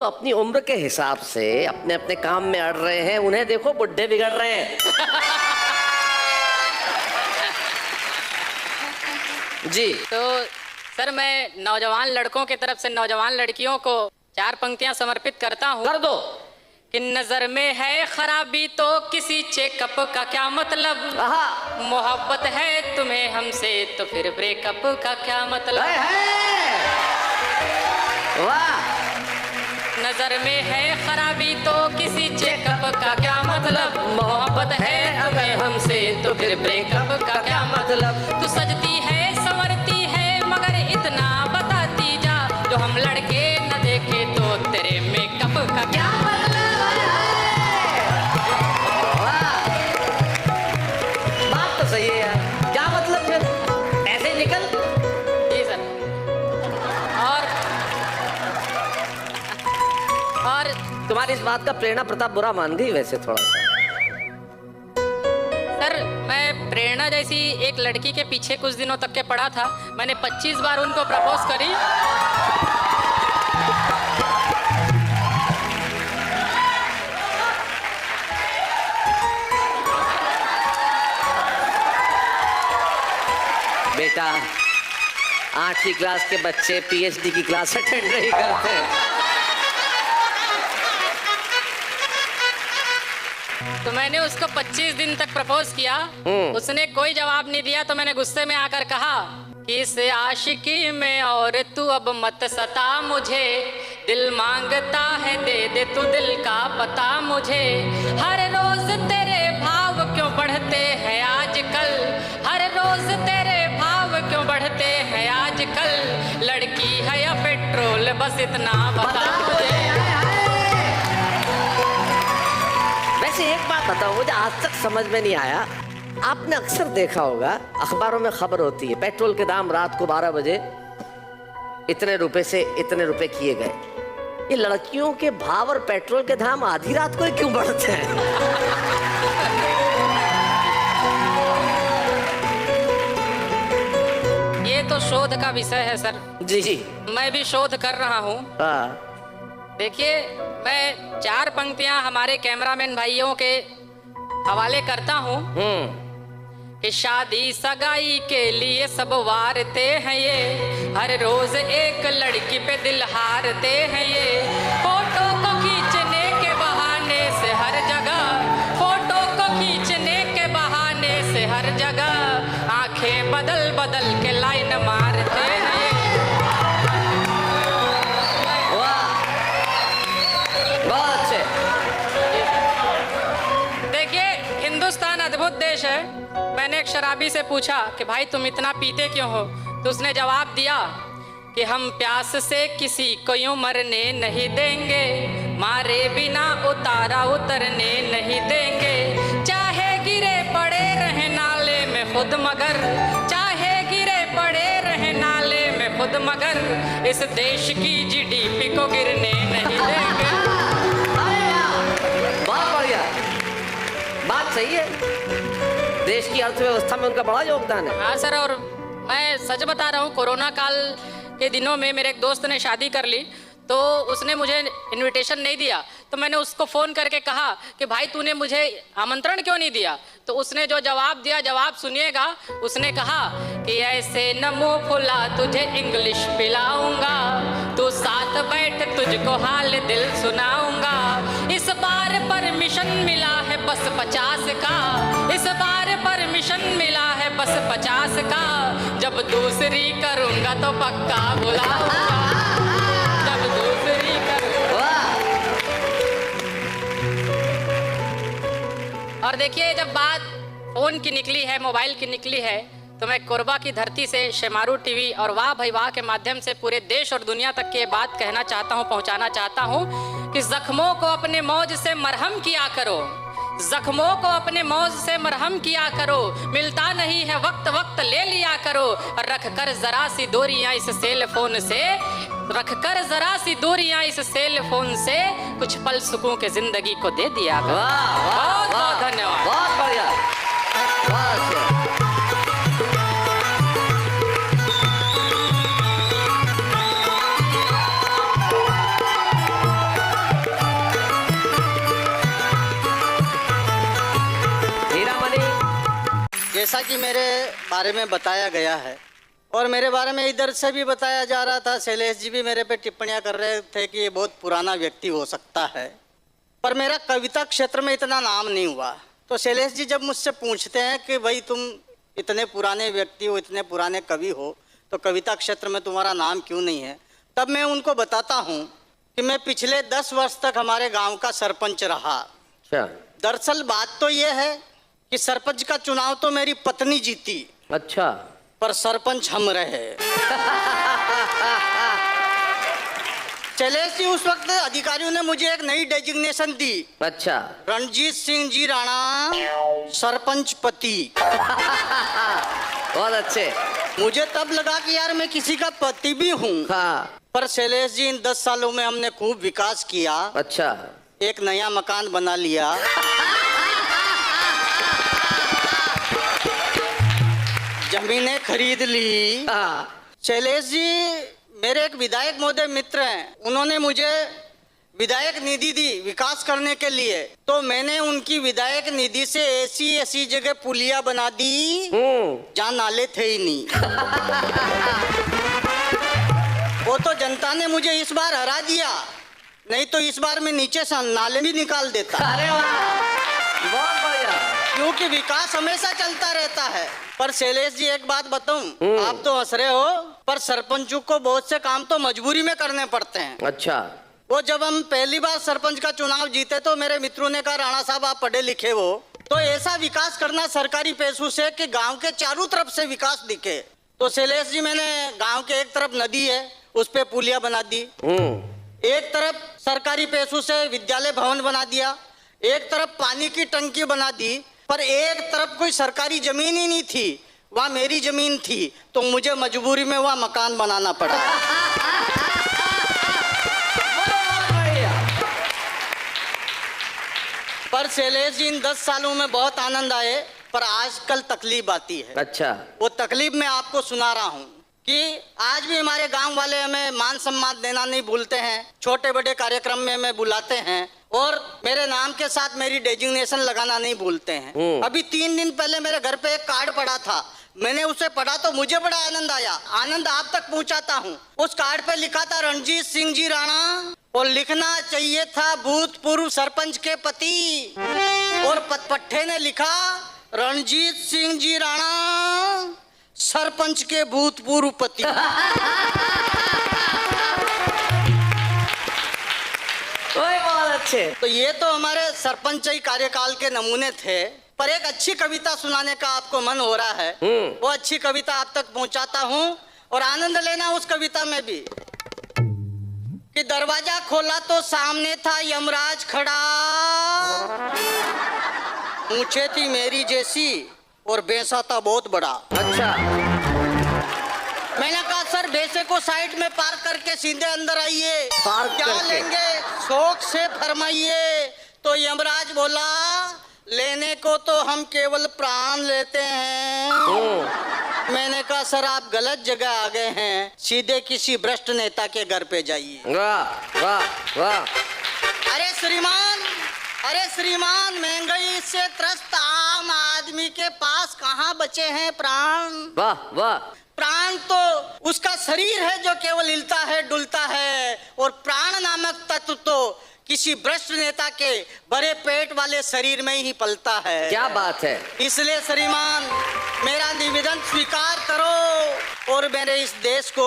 तो अपनी उम्र के हिसाब से अपने अपने काम में अड़ रहे हैं, उन्हें देखो बुढ़े बिगड़ रहे हैं। जी तो सर, मैं नौजवान लड़कों की तरफ से नौजवान लड़कियों को 4 पंक्तियां समर्पित करता हूँ। कर दो। कि नजर में है खराबी तो किसी चेकअप का क्या मतलब, मोहब्बत है तुम्हें हमसे तो फिर ब्रेकअप का क्या मतलब। वाह। नजर में है खराबी तो किसी चेकअप का क्या मतलब, मोहब्बत है तुम्हें हमसे तो फिर ब्रेकअप का क्या मतलब। तू सजती है संवरती है मगर इतना बताती जा, जो हम लड़के न देखे तो तेरे मेकअप का क्या मतलब। बात तो सही है यार, क्या मतलब फिर ऐसे निकल। जी सर। और तुम्हारी इस बात का प्रेरणा प्रताप बुरा मान गई वैसे थोड़ा सा। सर, मैं प्रेरणा जैसी एक लड़की के पीछे कुछ दिनों तक के पड़ा था। मैंने 25 बार उनको प्रपोज करी। बेटा, 8वीं क्लास के बच्चे पीएचडी की क्लास अटेंड नहीं करते। तो मैंने उसको 25 दिन तक प्रपोज किया, उसने कोई जवाब नहीं दिया। तो मैंने गुस्से में आकर कहा कि इस आशिकी में और तू अब मत सता मुझे, दिल मांगता है दे दे तू दिल का पता मुझे। हर रोज तेरे भाव क्यों बढ़ते हैं आजकल, हर रोज तेरे भाव क्यों बढ़ते हैं आजकल। लड़की है या पेट्रोल बस इतना बता मुझे। वैसे एक बात बताओ, मुझे आज तक समझ में नहीं आया, आपने अक्सर देखा होगा अखबारों में खबर होती है पेट्रोल के दाम रात को 12 बजे इतने रुपए से इतने रुपए किए गए। ये लड़कियों के भाव और पेट्रोल के दाम आधी रात को ही क्यों बढ़ते हैं? ये तो शोध का विषय है सर। जी मैं भी शोध कर रहा हूँ। हाँ। देखिए, मैं 4 पंक्तियां हमारे कैमरामैन भाइयों के हवाले करता हूँ। कि शादी सगाई के लिए सब वारते हैं ये, हर रोज एक लड़की पे दिल हारते हैं ये। फोटो को खींचने के बहाने से हर जगह, फोटो को खींचने के बहाने से हर जगह, आंखें बदल बदल के लाइन मारते हैं ये। हिंदुस्तान अद्भुत देश है। मैंने एक शराबी से पूछा कि भाई तुम इतना पीते क्यों हो, तो उसने जवाब दिया कि हम प्यास से किसी को यूं मरने नहीं देंगे, मारे बिना उतारा उतरने नहीं देंगे। चाहे गिरे पड़े रहे नाले में खुद मगर, चाहे गिरे पड़े रहे नाले में खुद मगर, इस देश की जीडीपी को गिरने नहीं देंगे। बहुत बढ़िया, बात सही है। देश की अर्थव्यवस्था में उनका बड़ा योगदान है। हाँ सर, और मैं सच बता रहा हूँ, कोरोना काल के दिनों में मेरे एक दोस्त ने शादी कर ली, तो उसने मुझे इनविटेशन नहीं दिया। तो मैंने उसको फ़ोन करके कहा कि भाई तूने मुझे आमंत्रण क्यों नहीं दिया। तो उसने जो जवाब दिया, जवाब सुनिएगा। उसने कहा कि ऐसे न मुँह फुला तुझे इंग्लिश पिलाऊंगा, तू साथ बैठ तुझको हाल दिल सुनाऊंगा। इस बार परमिशन मिला है बस 50 का, इस बार परमिशन मिला है बस 50 का, जब दूसरी करूंगा तो पक्का बुलाऊंगा, जब दूसरी करूंगा। और देखिए, जब बात फोन की निकली है, मोबाइल की निकली है, तो मैं कोरबा की धरती से शेमारू टीवी और वाह भाई वाह के माध्यम से पूरे देश और दुनिया तक की ये बात कहना चाहता हूँ, पहुँचाना चाहता हूँ कि जख्मों को अपने मौज से मरहम किया करो, जख्मों को अपने मौज से मरहम किया करो, मिलता नहीं है वक्त वक्त ले लिया करो, और रख कर जरा सी दूरियां इस सेल फोन से, रख कर जरा सी दूरियां इस सेल फोन से, कुछ पल सुकून के जिंदगी को दे दिया करो। बहुत बहुत धन्यवाद। बहुत बढ़िया, बहुत बढ़िया। जैसा कि मेरे बारे में बताया गया है और मेरे बारे में इधर से भी बताया जा रहा था, शैलेश जी भी मेरे पे टिप्पणियां कर रहे थे कि ये बहुत पुराना व्यक्ति हो सकता है, पर मेरा कविता क्षेत्र में इतना नाम नहीं हुआ। तो शैलेश जी जब मुझसे पूछते हैं कि भाई तुम इतने पुराने व्यक्ति हो, इतने पुराने कवि हो, तो कविता क्षेत्र में तुम्हारा नाम क्यों नहीं है, तब मैं उनको बताता हूँ कि मैं पिछले 10 वर्ष तक हमारे गांव का सरपंच रहा। अच्छा दरअसल बात तो ये है कि सरपंच का चुनाव तो मेरी पत्नी जीती, अच्छा, पर सरपंच हम रहे। शैलेश जी उस वक्त अधिकारियों ने मुझे एक नई डेजिग्नेशन दी, अच्छा, रणजीत सिंह जी राणा सरपंच पति। बहुत अच्छे। मुझे तब लगा कि यार मैं किसी का पति भी हूँ। हाँ, पर शैलेश जी इन 10 सालों में हमने खूब विकास किया। अच्छा, एक नया मकान बना लिया, जमीनें खरीद ली। हाँ, शैलेश जी मेरे एक विधायक महोदय मित्र हैं, उन्होंने मुझे विधायक निधि दी विकास करने के लिए, तो मैंने उनकी विधायक निधि से ऐसी जगह पुलिया बना दी जहाँ नाले थे ही नहीं। वो तो जनता ने मुझे इस बार हरा दिया, नहीं तो इस बार मैं नीचे से नाले भी निकाल देता। अरे वाह, बहुत बढ़िया। क्योंकि विकास हमेशा चलता रहता है। पर शैलेश जी एक बात बताऊं, आप तो हंस रहे हो, पर सरपंचों को बहुत से काम तो मजबूरी में करने पड़ते हैं। अच्छा, वो जब हम पहली बार सरपंच का चुनाव जीते तो मेरे मित्रों ने कहा राणा साहब आप पढ़े लिखे हो, तो ऐसा विकास करना सरकारी पैसों से कि गांव के चारों तरफ से विकास दिखे। तो शैलेश जी मैंने गांव के एक तरफ नदी है उस पे पुलिया बना दी, एक तरफ सरकारी पैसों से विद्यालय भवन बना दिया, एक तरफ पानी की टंकी बना दी, पर एक तरफ कोई सरकारी जमीन ही नहीं थी, वहाँ मेरी जमीन थी, तो मुझे मजबूरी में वहाँ मकान बनाना पड़ा। पर शैलेश जी इन 10 सालों में बहुत आनंद आए, पर आजकल तकलीफ आती है। अच्छा, वो तकलीफ मैं आपको सुना रहा हूँ कि आज भी हमारे गांव वाले हमें मान सम्मान देना नहीं भूलते हैं, छोटे बड़े कार्यक्रम में हमें बुलाते हैं और मेरे नाम के साथ मेरी डेजिग्नेशन लगाना नहीं भूलते हैं। अभी 3 दिन पहले मेरे घर पे एक कार्ड पड़ा था, मैंने उसे पढ़ा तो मुझे बड़ा आनंद आया, आनंद आप तक पहुंचाता हूँ। उस कार्ड पे लिखा था रणजीत सिंह जी राणा, और लिखना चाहिए था भूतपूर्व सरपंच के पति, और पट्टे ने लिखा रणजीत सिंह जी राणा सरपंच के भूतपूर्व पति। बहुत अच्छे। तो ये तो हमारे सरपंची कार्यकाल के नमूने थे, पर एक अच्छी कविता सुनाने का आपको मन हो रहा है, वो अच्छी कविता आप तक पहुंचाता हूँ और आनंद लेना उस कविता में भी। कि दरवाजा खोला तो सामने था यमराज खड़ा, मूछें थी मेरी जैसी और भैंसा था बहुत बड़ा। अच्छा, मैंने कहा सर भैंसे को साइड में पार्क करके सीधे अंदर आइए, पार्क क्या करके? लेंगे शौक से फरमाइए। तो यमराज बोला लेने को तो हम केवल प्राण लेते हैं। मैंने कहा सर आप गलत जगह आ गए हैं, सीधे किसी भ्रष्ट नेता के घर पे जाइए। वाह वाह वाह। अरे श्रीमान महंगाई से त्रस्त आम आदमी के पास कहाँ बचे हैं प्राण। वाह वाह। प्राण तो उसका शरीर है जो केवल हिलता है डुलता है, और प्राण नामक तत्व तो किसी भ्रष्ट नेता के बड़े पेट वाले शरीर में ही पलता है। क्या बात है। इसलिए श्रीमान मेरा निवेदन स्वीकार करो और मेरे इस देश को